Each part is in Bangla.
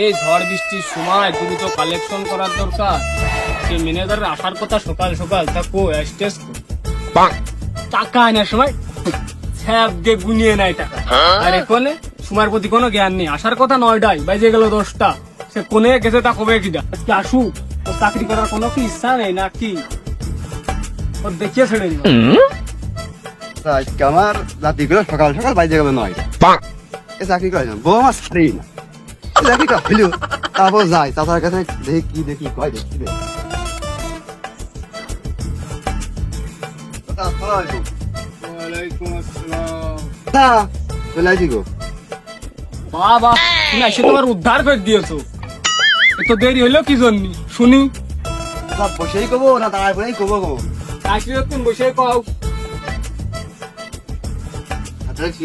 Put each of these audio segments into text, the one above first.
এই ঝড় বৃষ্টির সময় দ্রুত কালেকশন করার দরকার। সে ম্যানেজারের আসার কথা সকাল সকাল, তা কো স্টেজ টাকা আনার সময় ছ্যাপ দিয়ে গুনিয়ে নেয় টাকা। আর এখানে সময়ের প্রতি কোনো জ্ঞান নেই। আসার কথা 9টায়, বাজে গেল 10টা। সে কোনে গেছে তা কবে কিনা আজকে আসুক। ও চাকরি করার কোনো কি ইচ্ছা নেই নাকি? ওর দেখিয়ে ছেড়ে দিল। আজকে আমার রাত্রি করে সকাল সকাল বাইরে গেল 9টা। এ চাকরি করে না, বউ আমার ছাড়েই না। চাকরি করছিল, তারপর যাই চাচার কাছে দেখি দেখি কয় দেখি রে। চাচা, আসসালামু আলাইকুম। ওয়ালাইকুম আসসালাম। চাচা, চলে আইছি গো। বাবা, তুমি এসে তোমার উদ্ধার করে দিয়েছো। এত দেরি হইলো কি জন্য শুনি? চাচা, বসেই কবো না দাঁড়ায় পড়েই কবো গো? চাকরি তুমি বসে কও। আচ্ছা, কি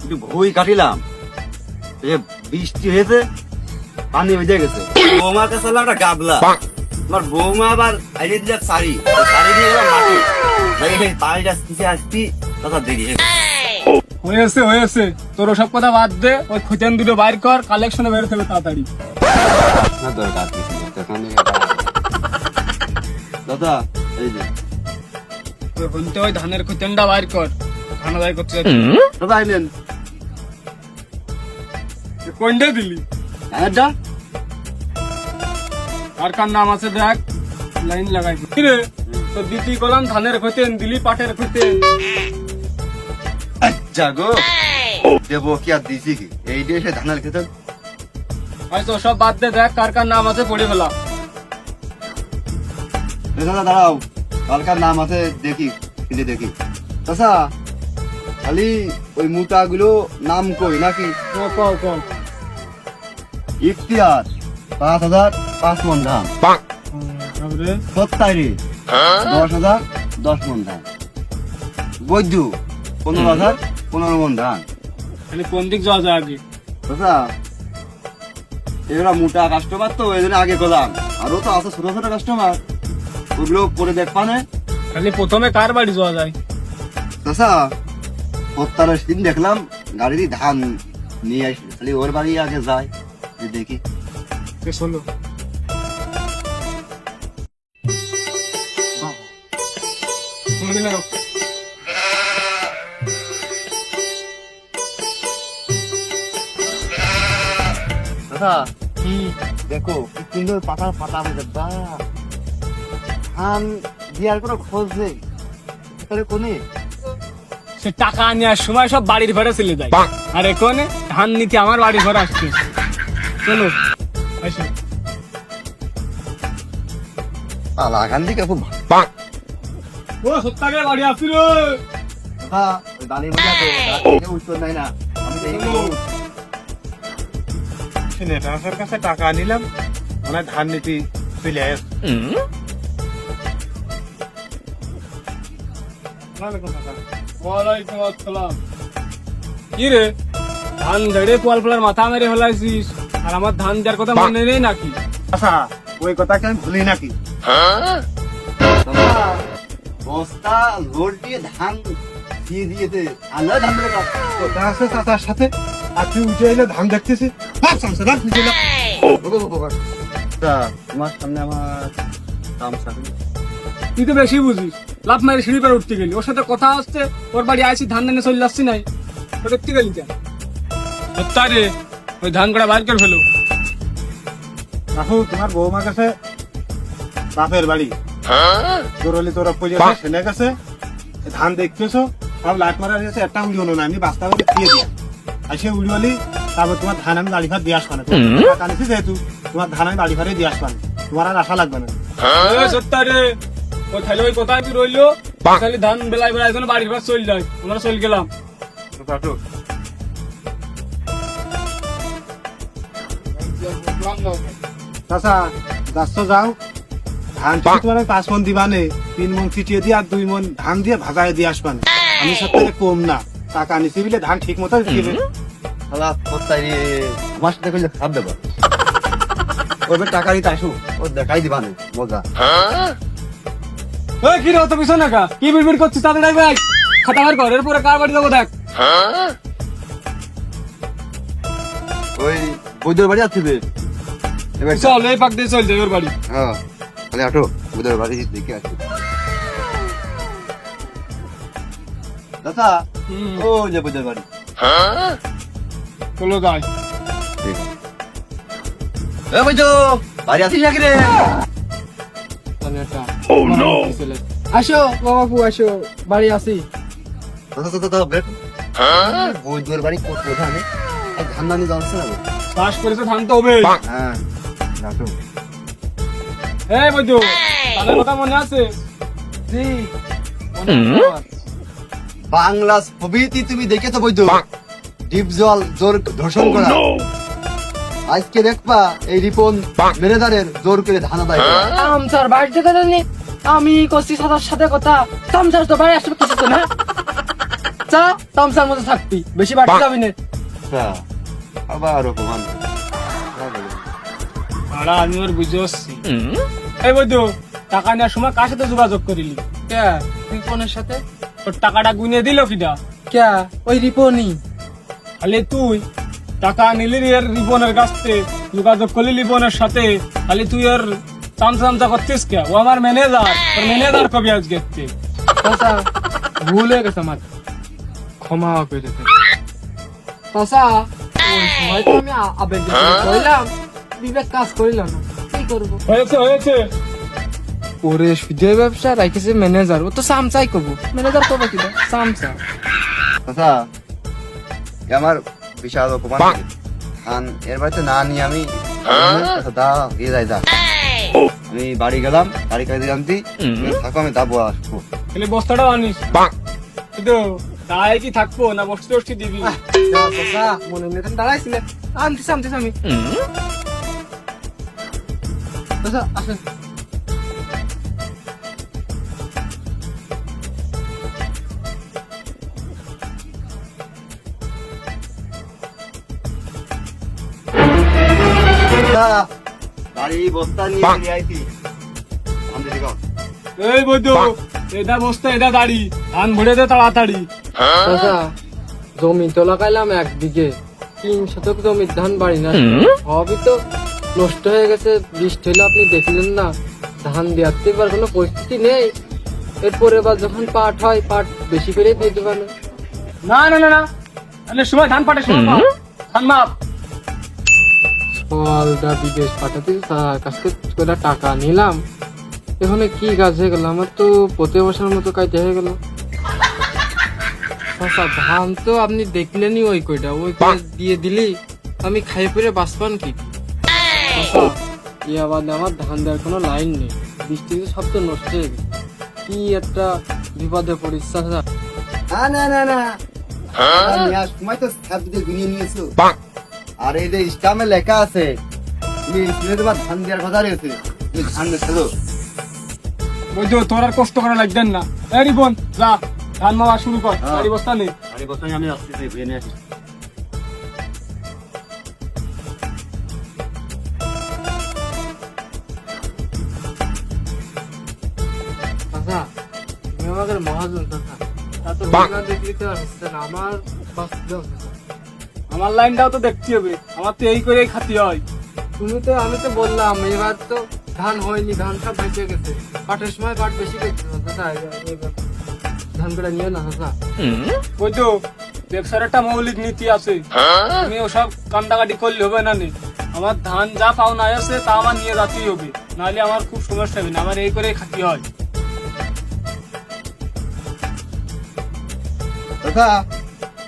একটু ভুই কাটিলাম, এই যে বৃষ্টি হয়েছে, পানি বেজে গেছে। বৌমার কাছে হলো একটা গাবলা। আমার বৌমা আবার আইডে দিলে শাড়ি দিয়ে এবার মাটি পানিটা কিসে আসতি তথা দেরি হয়েছে হয়েছে, তোর ওসব কথা বাদ দে। ওই খুঁতেন দুটো বাইর কর, কালেকশনে বেরোতে হবে তাড়াতাড়ি। না দরকার কিছু না, তখন দাদা এই যে বলতে ওই ধানের খুঁতেনটা বাইর কর। ধান বাইর করতে দাদা আইলেন কোনটা দিলি? ধানেরটা আর কার নাম আছে দেখ, লাইন লাগাই রে। তো দিতি গলাম ধানের খুঁতেন, দিলি পাটের খুঁতেন। আচ্ছা গো, দেবো কি আর দিছি কি এই দিয়ে সে ধানের খেতে। হয়তো সব বাদ দে, দেখ কার কার নাম আছে পড়ে ফেলা। দাদা দাঁড়াও, কালকার নাম আছে দেখি কিন্তু দেখি। চাচা, খালি ওই মুটা গুলো নাম কই নাকি? কও কও। ইফতিয়ার 5,000 5 মন ধান, তারপরে সত্তারি 10,000 10 মন ধান, বৈদ্য 15,000 15 মন ধান। খালি কোন দিক যাওয়া যায় আগে? চাচা, এগুলা মোটা কাস্টমার তো ওই জন্য আগে করলাম, আরো তো আছে ছোট ছোট কাস্টমার, ওগুলো করে দেখবা না। খালি প্রথমে কার বাড়ি যাওয়া যায়? চাচা, সত্তারের দিন দেখলাম গাড়ি দিয়ে ধান নিয়ে আসি, খালি ওর বাড়ি আগে যায় দেখি। শোনো, দাদা কি দেখো কি সুন্দর পাতা পাতা হয়ে যাবে। ধান দেওয়ার কোনো খোঁজ নেই তাহলে কোনে। সে টাকা নেওয়ার সময় সব বাড়ির ঘরে চলে যায়, আর এখন ধান নিতে আমার বাড়ির ঘরে আসছে। চলো আসো। পালা গান দিকে খুব ও সত্যাকে বাড়ি আসছিল। দাদা ওই দাঁড়িয়ে বসে আছে, উত্তর নাই না। আমি দেখি নেতার কাছে টাকা নিলাম, মানে ধান নীতি চলে আসে। ওয়ালাইকুম আসসালাম। কি রে, ধান ঝেড়ে পোয়াল ফলার মাথা মেরে ফেলাইছিস, আর আমার ধান দেওয়ার কথা মনে নেই নাকি? আচ্ছা, ওই কথাকে আমি ভুলি নাকি? দাদা, বস্তা লোড দিয়ে ধান দিয়ে দিয়েছে, আল্লাহ ধান ধরে কাজ। কথা আছে চাচার সাথে, আর তুই উঠে এলে ধান দেখতেছি। তোমার সামনে আমার তামসা তুই তো বেশি বুঝিস, লাভ মারি সিঁড়ি পেরে উঠতে গেলি। ওর সাথে কথা আসছে, ওর বাড়ি আইসি ধান নিয়ে চলে আসছি নাই, তো দেখতে গেলি কেন? সত্যি রে, ওই ধান কটা বাইর করে ফেলো। রাহু, তোমার বৌমার কাছে বাপের বাড়ি জোরলি তোরা পড়ে সেনে গেছে, ধান দেখতেছো সব লাট মারা গেছে, একটা উড়ি হলো না, আমি বাস্তা করে দিয়ে দিয়া আসে উড়িওয়ালি। তারপর তোমার ধান আমি বাড়ি ভাত দিয়ে আসবা না, টাকা নিছি যেহেতু তোমার ধান আমি বাড়ি ভাড়ে দিয়ে আসবা না, তোমার আর আশা লাগবে না। সত্যি রে, ওই খালি ওই কোথায় কি রইলো, খালি ধান বেলায় বেলায় জন্য বাড়ির ঘর চলে যায়, আমরা চলে গেলাম। চাচা, যাচ্ছ যাও, ধান যদি তোমার 5 মন দিবা নে, 3 মন ছিটিয়ে দিয়ে আর 2 মন ধান দিয়ে ভাজায় দিয়ে আসবা না। আমি সব থেকে কম না, টাকা নিছি বলে ধান ঠিক মতো দিবে। শালা কোথায় রে, আমার সাথে কইলে খারাপ দেবা। ওবে টাকা দিতে আসু, ও দেখাই দিবা না মজা। ওই কি রে, অত পিছনে কা কি বিড়বিড় করছিস? তাড়াতাড়ি ভাই খাতা বার কর, এরপরে কার বাড়ি যাবো দেখ। ওই বৈদ্যর বাড়ি আছে যে এবার চল এই পাক দিয়ে চল যাই ওর বাড়ি। হ্যাঁ তাহলে আটো বৈদ্যর বাড়ি দেখে আসি। দাদা ও যে বৈদ্যর বাড়ি। চলো যাই। এ বৈদ্য বাড়ি আছিস নাকি রে? আসো বাবু আসো, বাড়ি আসি। বৈদ্যর বাড়ি কোথায়? ধান দানি যাচ্ছে না? চাষ করেছে ধান তো হবে। হ্যাঁ রাখো। এই বৈদ্য, তাহলে কথা মনে আছে? জি মনে আছে আমার। বাংলা ছবিটি তুমি দেখেছো বৈদ্য? ডিপ জল জোর ধর্ষণ করা। আজকে দেখবা এই রিপন মেরেদারের জোর করে ধান আদায় করা। তামসার বাড়ি থেকে জানি আমি করছি সাদার সাথে কথা। তামসার তো বাড়ি আসবে কিছু না। চা তামসার মধ্যে থাকবি, বেশি বাড়তে যাবি না। আবার অপমান। আরে আমি ওর বুঝে আসছি। এই বৈদ্য, টাকা নেওয়ার সময় কার সাথে যোগাযোগ করিলি? কে রিপনের সাথে? তোর টাকাটা গুনে দিল কিনা? কে ওই রিপনই। খালি তুই টাকা নিলি এর রিপনের কাছ থেকে, যোগাযোগ করলি রিপনের সাথে, খালি তুই ওর চামচা করছিস কে? ও আমার ম্যানেজার, তোর ম্যানেজার কবি আজকে। চাচা ভুল হয়ে গেছে আমার, ক্ষমা করে দিতে। চাচা ওই সময় তো আমি আবেগ কইলাম, বিবেক কাজ করিল না, কি করবো? হয়েছে হয়েছে। ওরে সুদের ব্যবসা রাখেছে ম্যানেজার, ও তো সামচাই করবো। ম্যানেজার করবো কি সামচা? আচ্ছা আমার বিশাল অপমান। ধান এর বাড়িতে না নিয়ে আমি দা এ যাই দা। আমি বাড়ি গেলাম, বাড়ি কাজে জানতি থাকো, আমি দাবো আসবো। খালি বস্তাটাও আনিস। কিন্তু তাই কি থাকবো না বস্তি টস্তি দিবি? চাচা মনে নিয়ে দাঁড়াইছিলেন, আনতেছি আনতেছি আমি। চাচা আসেন। বাড়ি বস্তা নিয়ে আইছি। আমি দেখো এই বৈদ্য, এটা বস্তা এটা দাড়ি, ধান ভরে দে তাড়াতাড়ি। চাচা জমি তো লাগাইলাম 1 বিঘে, 3 শতক জমির ধান বাড়ি না, সবই তো নষ্ট হয়ে গেছে। বৃষ্টি হলে আপনি দেখলেন না, ধান দেওয়াতে এবার কোনো পরিস্থিতি নেই। এরপরে এবার যখন পাট হয়, পাট বেশি করে দিয়ে দেবেন। না না না না, অনেক সময় ধান পাটে সময় মাপ। ধান মাপ। ফলটা বিদেশ পাঠাতে তার কাছ থেকে টাকা নিলাম, এখানে কি কাজ হয়ে গেল? আমার তো পথে বসার মতো কাজ হয়ে গেল। আচ্ছা ধান তো আপনি দেখলেনই, ওই কয়টা ওই দিয়ে দিলি আমি খাই পরে বাঁচবান কি? আচ্ছা ই আবার আমার ধান দেওয়ার কোনো লাইন নেই, বৃষ্টিতে সব তো নষ্ট হয়ে গেছে। কি একটা বিপদে পড়িস চাচা। না না না নেওয়ার সময় তো ছাদ দিয়ে গুনিয়ে নিয়েছো। আর এই যে ইসলামে লেখা আছে তুমি তোমার ধান দেওয়ার কথা রয়েছে, তুমি ধান দেখো। বৈদ্য, তোর আর কষ্ট করা লাগবেন না। এই রিপন যা, ধান মাওয়া শুরু কর। গাড়ি বস্তা নেই। আরে বস্তা আমি আসছি, ঘুরে নিয়ে আসি। চাচা তুমি আমাদের মহাজন চাচা, তা তো না দেখলি তো আর হচ্ছে না, আমার বাঁচতে হবে। আমার লাইনটাও তো দেখতে হবে, আমার তো এই করেই খাতি হয়। আমি তো বললাম এবার তো ধান হয়নি, ধান সব বেঁচে গেছে। পাটের সময় পাট বেশি গেছে ধান করে নিয়ে না চাচা। বৈদ্য, ব্যবসার একটা মৌলিক নীতি আছে, তুমি ওসব কান্দাকাটি করলে হবে না নে। আমার ধান যা পাওনা আছে তা আমার নিয়ে যেতেই হবে, নাহলে আমার খুব সমস্যা হবে না। আমার এই করেই খাতি হয়। দাদা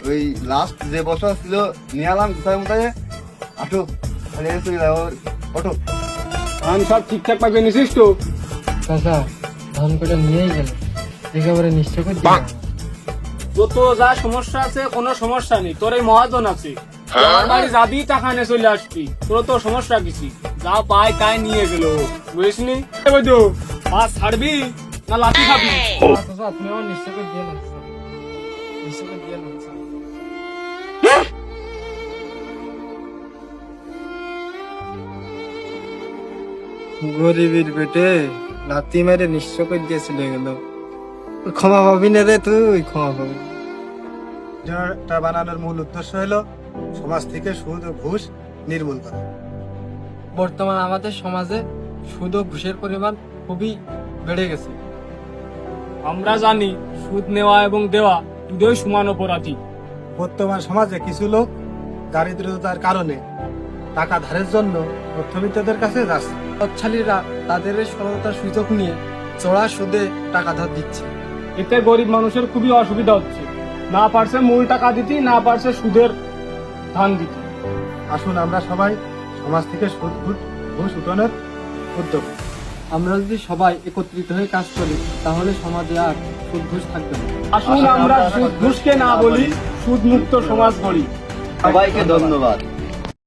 ওই লাস্ট যে বছর ছিল নিয়ে আলাম কোথায় কোথায় আটো অটো ধান সব ঠিকঠাক পাবে নিছিস তো? চাচা ধান করে নিয়েই গেল, একেবারে নিশ্চয় করে দিলাম। যত যা সমস্যা আছে কোনো সমস্যা নেই, তোর এই মহাজন আছে। তুই আমার বাড়ি যাবি, টাকা নিয়ে চলে আসবি, তোর তো সমস্যা কিছু। যা পাই তাই নিয়ে গেল, বুঝিসনি? বৈদ্য, মাছ ছাড়বি না লাঠি খাবি? চাচা তুমি আমার নিশ্চয় করে দিয়ে না, নিশ্চয় করে দিয়ে না। গরিবের পেটে লাথি মেরে নিঃস্ব করে দিয়ে চলে গেল। ক্ষমা পাবি না রে, তুই ক্ষমা পাবি। এটা বানানোর মূল উদ্দেশ্য হলো সমাজ থেকে সুদ ও ঘুষ নির্মূল করা। বর্তমান আমাদের সমাজে সুদ ও ঘুষের পরিমাণ খুবই বেড়ে গেছে। আমরা জানি সুদ নেওয়া এবং দেওয়া দুটোই সমান অপরাধী। বর্তমান সমাজে কিছু লোক দারিদ্রতার কারণে টাকা ধারের জন্য মধ্যবিত্তদের কাছে যাচ্ছে। সচ্ছালীরা তাদের এই সরলতার সুযোগ নিয়ে চড়া সুদে টাকা ধার দিচ্ছে। এতে গরিব মানুষের খুবই অসুবিধা হচ্ছে, না পারছে মূল টাকা দিতে, না পারছে সুদের ধান দিতে। আসুন আমরা সবাই সমাজ থেকে সুদ ঘুষ উঠানোর উদ্যোগ। আমরা যদি সবাই একত্রিত হয়ে কাজ করি তাহলে সমাজে আর সুদ ঘুষ থাকবে না। আসুন আমরা সুদ ঘুষকে না বলি, সুদ মুক্ত সমাজ গড়ি। সবাইকে ধন্যবাদ।